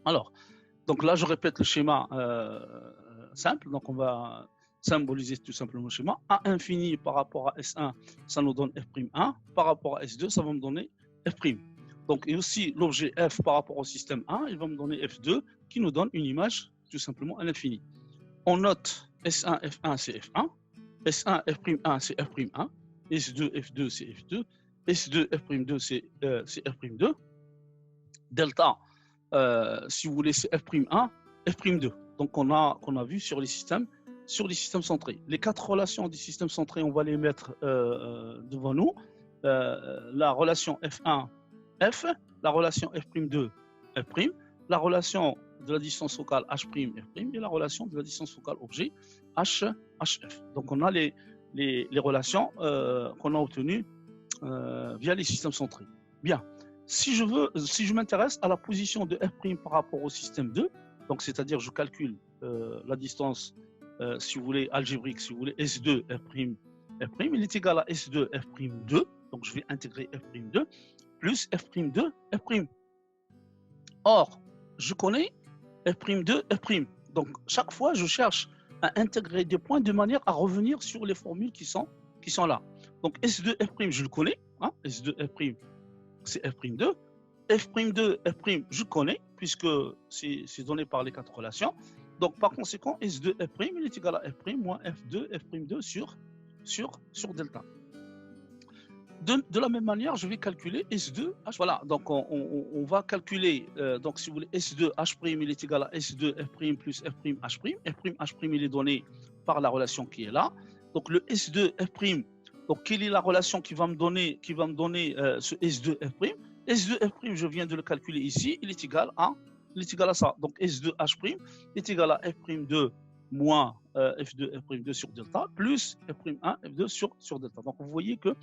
Alors, donc là, je répète le schéma simple. Donc, on va symboliser tout simplement le schéma. A infini par rapport à S1, ça nous donne F'1. Par rapport à S2, ça va me donner F'. Donc, et aussi l'objet F par rapport au système 1, il va me donner F2 qui nous donne une image tout simplement à l'infini. On note S1, F1, c'est F1. S1, F'1, c'est F'1. S2, F2, c'est F2. S2, F'2, c'est F'2. Delta, si vous voulez, c'est F'1, F'2. Donc, qu'on a vu sur les systèmes centrés. Les quatre relations des systèmes centrés, on va les mettre devant nous. La relation F1, F, la relation F'2, F', la relation de la distance focale H', F', et la relation de la distance focale objet H, HF. Donc, on a les relations qu'on a obtenues via les systèmes centrés. Bien. Si je m'intéresse à la position de F' par rapport au système 2, donc c'est-à-dire je calcule la distance, si vous voulez, algébrique, si vous voulez, S2, F', il est égal à S2, F'2, donc je vais intégrer F'2, plus F'2, F'. Or, je connais F'2, F'. Donc, chaque fois, je cherche à intégrer des points de manière à revenir sur les formules qui sont là. Donc, S2, F', je le connais, hein, S2, F', c'est F'2. F'2, F', je connais, puisque c'est donné par les quatre relations. Donc, par conséquent, S2, F', il est égal à F' moins F2, F'2 sur delta. De la même manière, je vais calculer S2, H. Voilà, donc on va calculer, donc si vous voulez, S2, H', il est égal à S2, F' plus F', H'. F', il est donné par la relation qui est là. Donc, le S2, F', donc quelle est la relation qui va me donner ce S2, F'? S2, F', je viens de le calculer ici, il est égal à ça. Donc, S2, H' est égal à F'2 moins F2, F'2 sur delta, plus F'1, F2 sur delta. Donc, vous voyez que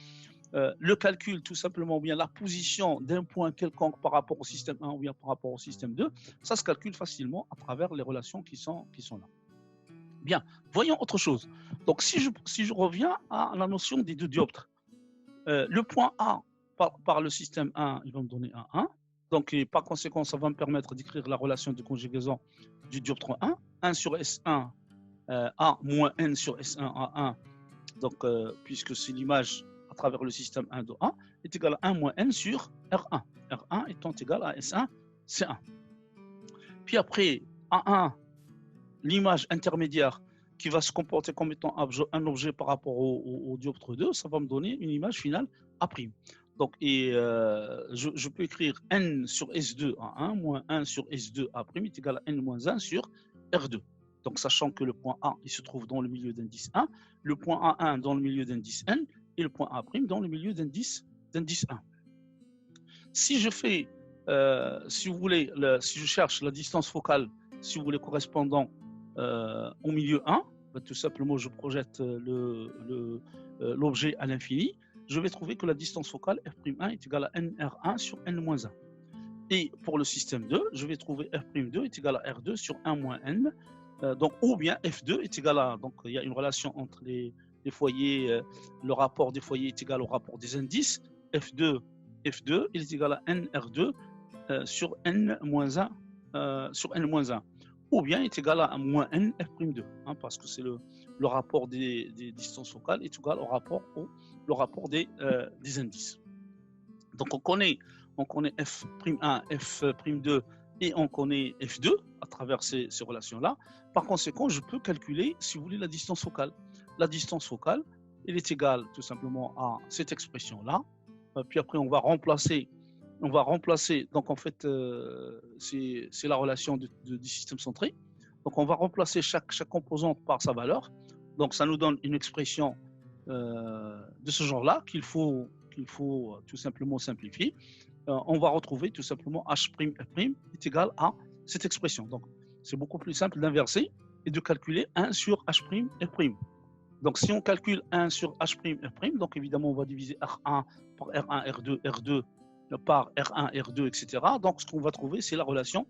le calcul, tout simplement, bien la position d'un point quelconque par rapport au système 1 ou bien par rapport au système 2, ça se calcule facilement à travers les relations qui sont là. Bien, voyons autre chose. Donc, si je reviens à la notion des deux dioptres, le point A par le système 1, il va me donner un 1. Donc, et par conséquent, ça va me permettre d'écrire la relation de conjugaison du dioptre 1. 1 sur S1, A moins N sur S1 A1. Donc, puisque c'est l'image à travers le système 1 de A, est égal à 1 moins N sur R1. R1 étant égal à S1, C1. Puis après, A1, l'image intermédiaire qui va se comporter comme étant un objet par rapport au dioptre 2, ça va me donner une image finale A'. Donc, je peux écrire N sur S2 A1 moins 1 sur S2 A' est égal à N moins 1 sur R2. Donc, sachant que le point A, il se trouve dans le milieu d'indice 1, le point A1 dans le milieu d'indice N, et le point A' dans le milieu d'indice 1. Si je fais, si vous voulez, si je cherche la distance focale, si vous voulez, correspondant au milieu 1, ben, tout simplement, je projette l'objet à l'infini, je vais trouver que la distance focale F'1 est égale à NR1 sur N-1. Et pour le système 2, je vais trouver F'2 est égal à R2 sur 1 moins N. Donc, ou bien F2 est égal à, donc il y a une relation entre les foyers, le rapport des foyers est égal au rapport des indices. F2, il est égal à NR2 sur N-1 sur N-1. Ou bien est égal à moins N F'2, hein, parce que c'est le rapport des distances focales est égal au rapport des indices. Donc on connaît F'1, F'2 et on connaît F2 à travers ces relations-là. Par conséquent, je peux calculer, si vous voulez, la distance focale. La distance focale, elle est égale tout simplement à cette expression-là. Puis après, on va remplacer, donc en fait, c'est la relation du système centré. Donc on va remplacer chaque composante par sa valeur. Donc ça nous donne une expression de ce genre-là qu'il faut tout simplement simplifier. On va retrouver tout simplement H', F' est égal à cette expression. Donc c'est beaucoup plus simple d'inverser et de calculer 1 sur H', F'. Donc si on calcule 1 sur H', F', donc évidemment on va diviser R1 par R1, R2, R2 par R1, R2, etc. Donc ce qu'on va trouver, c'est la relation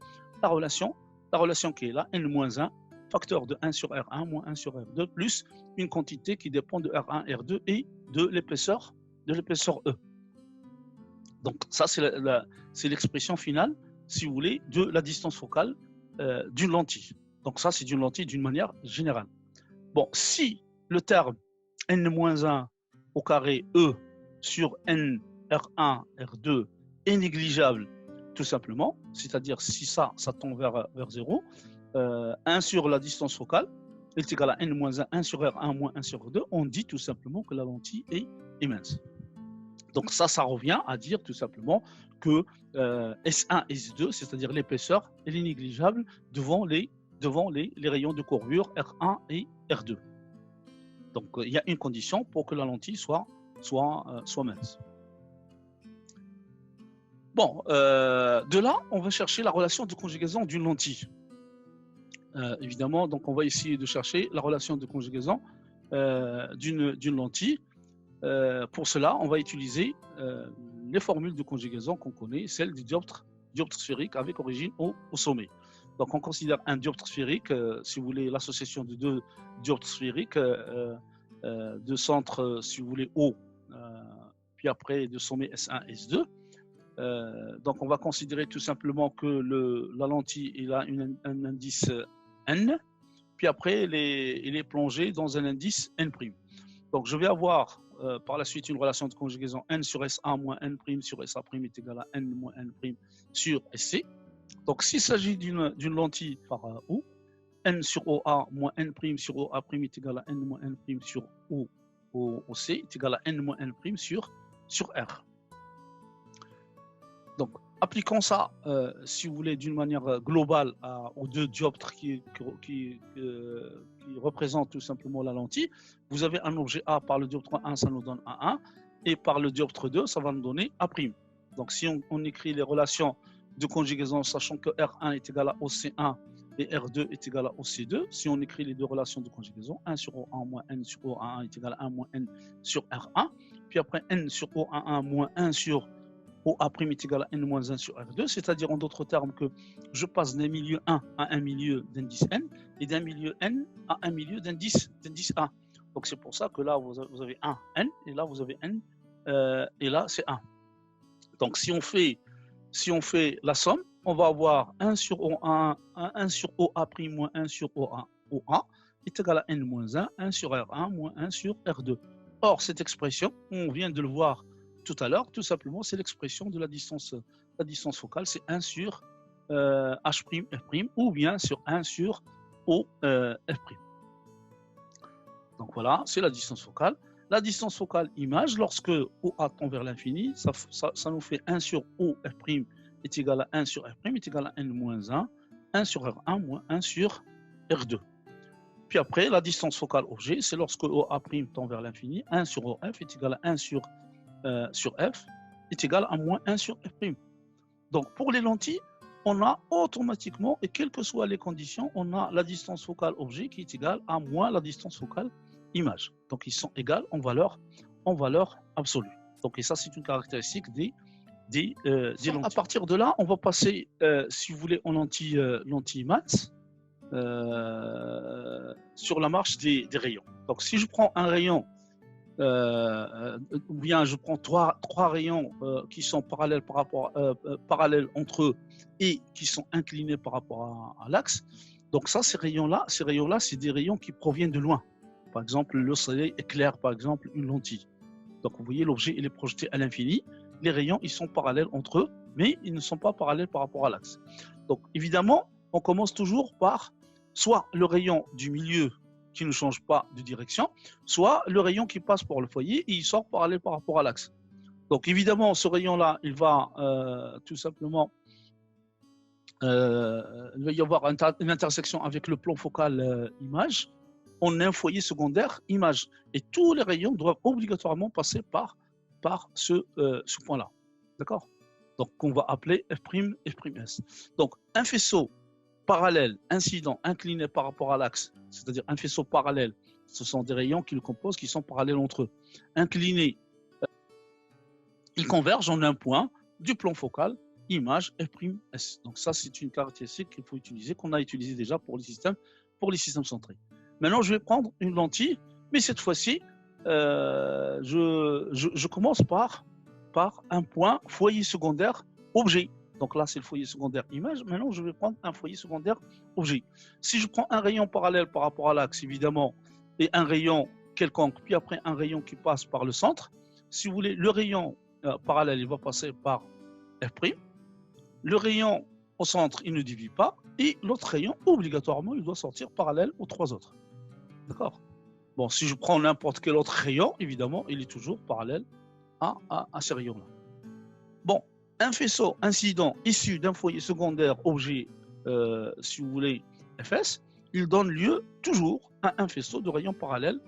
qui est là, N-1, facteur de 1 sur R1 moins 1 sur R2, plus une quantité qui dépend de R1, R2 et de l'épaisseur E. Donc ça, c'est l'expression finale si vous voulez, de la distance focale d'une lentille. Donc ça, c'est d'une lentille d'une manière générale. Bon, si le terme n-1 au carré E sur n R1, R2 est négligeable, tout simplement, c'est-à-dire si ça tend vers 0, 1 sur la distance focale est égal à n-1, 1 sur R1 moins 1 sur R2, on dit tout simplement que la lentille est immense. Donc ça revient à dire tout simplement que S1 et S2, c'est-à-dire l'épaisseur, elle est négligeable devant les rayons de courbure R1 et R2. Donc il y a une condition pour que la lentille soit mince. Bon, de là, on va chercher la relation de conjugaison d'une lentille. Évidemment, donc on va essayer de chercher la relation de conjugaison d'une lentille. Pour cela, on va utiliser les formules de conjugaison qu'on connaît, celle du dioptre sphérique avec origine au sommet. Donc on considère un dioptre sphérique, si vous voulez, l'association de deux dioptres sphériques de centre, si vous voulez, O, puis après de sommet S1, S2. Donc on va considérer tout simplement que la lentille il a un indice N, puis après il est plongé dans un indice N'. Donc je vais avoir par la suite une relation de conjugaison N sur SA moins N' sur SA' est égal à N moins N' sur SC. Donc s'il s'agit d'une lentille par O, N sur OA moins N' sur OA' est égal à N moins N' sur OC est égal à N moins N' sur R. Donc appliquons ça, si vous voulez, d'une manière globale aux deux dioptres qui représentent tout simplement la lentille. Vous avez un objet A par le dioptre 1, ça nous donne A1, et par le dioptre 2, ça va nous donner A'. Donc si on écrit les relations de conjugaison, sachant que R1 est égal à OC1 et R2 est égal à OC2, si on écrit les deux relations de conjugaison, 1 sur O1 moins N sur OA1 est égal à 1 moins N sur R1, puis après N sur OA1 moins 1 sur OA' est égal à N-1 sur R2, c'est-à-dire en d'autres termes que je passe d'un milieu 1 à un milieu d'indice N et d'un milieu N à un milieu d'indice A. Donc c'est pour ça que là vous avez 1 N et là vous avez N et là c'est 1. Donc si on fait la somme, on va avoir 1 sur OA, 1 sur OA' moins 1 sur OA est égal à N-1, 1 sur R1 moins 1 sur R2. Or cette expression, on vient de le voir tout à l'heure, tout simplement, c'est l'expression de la distance focale, c'est 1 sur H', F', ou bien sur 1 sur O, F'. Donc voilà, c'est la distance focale. La distance focale image, lorsque OA tend vers l'infini, ça nous fait 1 sur O, F' est égal à 1 sur F' est égal à N moins 1, 1 sur R1 moins 1 sur R2. Puis après, la distance focale objet, c'est lorsque OA' tend vers l'infini, 1 sur OF est égal à 1 sur F est égal à moins 1 sur F'. Donc pour les lentilles, on a automatiquement, et quelles que soient les conditions, on a la distance focale objet qui est égale à moins la distance focale image. Donc ils sont égales en valeur absolue. Donc et ça c'est une caractéristique des lentilles. À partir de là, on va passer, si vous voulez, en lentille mat sur la marche des rayons. Donc si je prends un rayon ou bien je prends trois rayons qui sont parallèles parallèles entre eux et qui sont inclinés par rapport à l'axe. Donc ça, ces rayons-là, c'est des rayons qui proviennent de loin. Par exemple, le soleil éclaire, par exemple, une lentille. Donc vous voyez, l'objet il est projeté à l'infini. Les rayons, ils sont parallèles entre eux, mais ils ne sont pas parallèles par rapport à l'axe. Donc évidemment, on commence toujours par soit le rayon du milieu qui ne change pas de direction, soit le rayon qui passe par le foyer et il sort parallèle par rapport à l'axe. Donc évidemment, ce rayon-là, il va tout simplement, il va y avoir une intersection avec le plan focal image. On a un foyer secondaire image. Et tous les rayons doivent obligatoirement passer par ce point-là. D'accord? Donc on va appeler F', F'S. Donc un faisceau parallèle, incident, incliné par rapport à l'axe, c'est-à-dire un faisceau parallèle, ce sont des rayons qui le composent, qui sont parallèles entre eux. Inclinés, ils convergent en un point du plan focal, image F'S. Donc ça, c'est une caractéristique qu'il faut utiliser, qu'on a utilisé déjà pour les systèmes centrés. Maintenant, je vais prendre une lentille, mais cette fois-ci, je commence par un point foyer secondaire objet. Donc là, c'est le foyer secondaire image. Maintenant, je vais prendre un foyer secondaire objet. Si je prends un rayon parallèle par rapport à l'axe, évidemment, et un rayon quelconque, puis après un rayon qui passe par le centre, si vous voulez, le rayon parallèle, il va passer par F'. Le rayon au centre, il ne divise pas. Et l'autre rayon, obligatoirement, il doit sortir parallèle aux trois autres. D'accord? Bon, si je prends n'importe quel autre rayon, évidemment, il est toujours parallèle à ces rayons-là. Bon, un faisceau incident issu d'un foyer secondaire objet, si vous voulez, Fs, il donne lieu toujours à un faisceau de rayons parallèles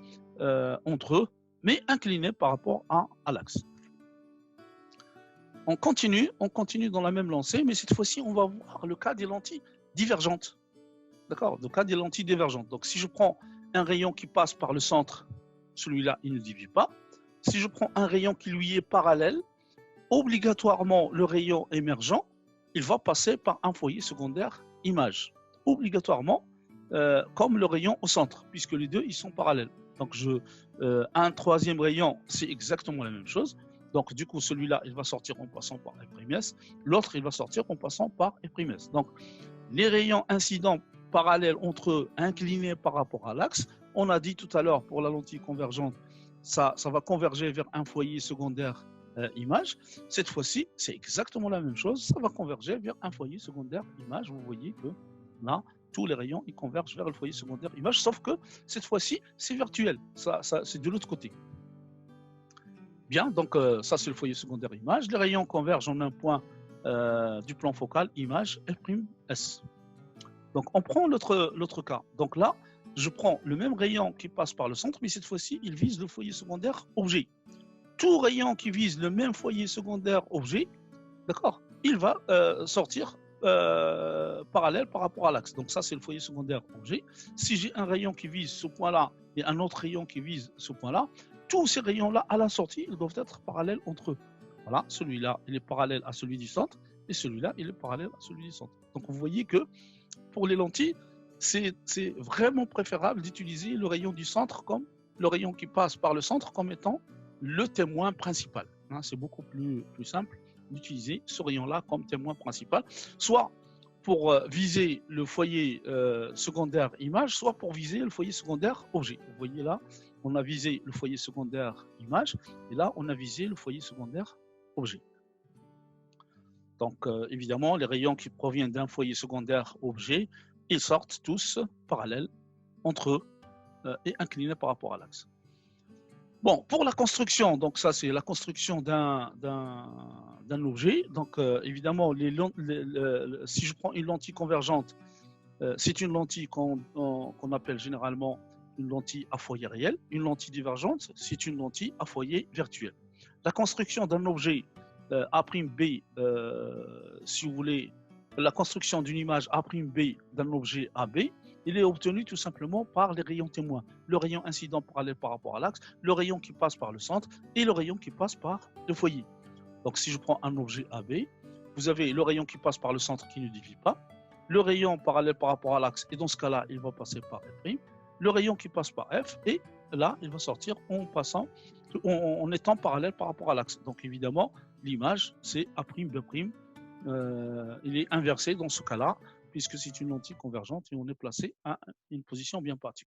entre eux, mais incliné par rapport à l'axe. On continue dans la même lancée, mais cette fois-ci, on va voir le cas des lentilles divergentes. D'accord? Le cas des lentilles divergentes. Donc, si je prends un rayon qui passe par le centre, celui-là, il ne divise pas. Si je prends un rayon qui lui est parallèle, obligatoirement, le rayon émergent, il va passer par un foyer secondaire image. Obligatoirement, comme le rayon au centre, puisque les deux, ils sont parallèles. Donc, un troisième rayon, c'est exactement la même chose. Donc, du coup, celui-là, il va sortir en passant par F'. L'autre, il va sortir en passant par F'. Donc, les rayons incidents parallèles entre eux, inclinés par rapport à l'axe, on a dit tout à l'heure, pour la lentille convergente, ça va converger vers un foyer secondaire image. Cette fois-ci, c'est exactement la même chose. Ça va converger vers un foyer secondaire image. Vous voyez que là, tous les rayons ils convergent vers le foyer secondaire image, sauf que cette fois-ci, c'est virtuel. Ça c'est de l'autre côté. Bien, donc ça, c'est le foyer secondaire image. Les rayons convergent en un point du plan focal image F'. Donc, on prend l'autre cas. Donc là, je prends le même rayon qui passe par le centre, mais cette fois-ci, il vise le foyer secondaire objet. Tout rayon qui vise le même foyer secondaire objet, d'accord, il va sortir parallèle par rapport à l'axe. Donc ça, c'est le foyer secondaire objet. Si j'ai un rayon qui vise ce point-là et un autre rayon qui vise ce point-là, tous ces rayons-là, à la sortie, ils doivent être parallèles entre eux. Voilà, celui-là, il est parallèle à celui du centre, et celui-là, il est parallèle à celui du centre. Donc vous voyez que pour les lentilles, c'est vraiment préférable d'utiliser le rayon du centre comme le rayon qui passe par le centre comme étant le témoin principal. Hein, c'est beaucoup plus simple d'utiliser ce rayon-là comme témoin principal, soit pour viser le foyer secondaire image, soit pour viser le foyer secondaire objet. Vous voyez là, on a visé le foyer secondaire image, et là, on a visé le foyer secondaire objet. Donc, évidemment, les rayons qui proviennent d'un foyer secondaire objet, ils sortent tous parallèles entre eux et inclinés par rapport à l'axe. Bon, pour la construction, donc ça c'est la construction d'un objet. Donc évidemment, si je prends une lentille convergente, c'est une lentille qu'on appelle généralement une lentille à foyer réel. Une lentille divergente, c'est une lentille à foyer virtuel. La construction d'un objet A'B, si vous voulez, la construction d'une image A'B d'un objet AB, il est obtenu tout simplement par les rayons témoins. Le rayon incident parallèle par rapport à l'axe, le rayon qui passe par le centre et le rayon qui passe par le foyer. Donc si je prends un objet AB, vous avez le rayon qui passe par le centre qui ne divise pas, le rayon parallèle par rapport à l'axe, et dans ce cas-là, il va passer par F', le rayon qui passe par F, et là, il va sortir en étant parallèle par rapport à l'axe. Donc évidemment, l'image, c'est A'B'. Il est inversé dans ce cas-là, puisque c'est une lentille convergente et on est placé à une position bien particulière.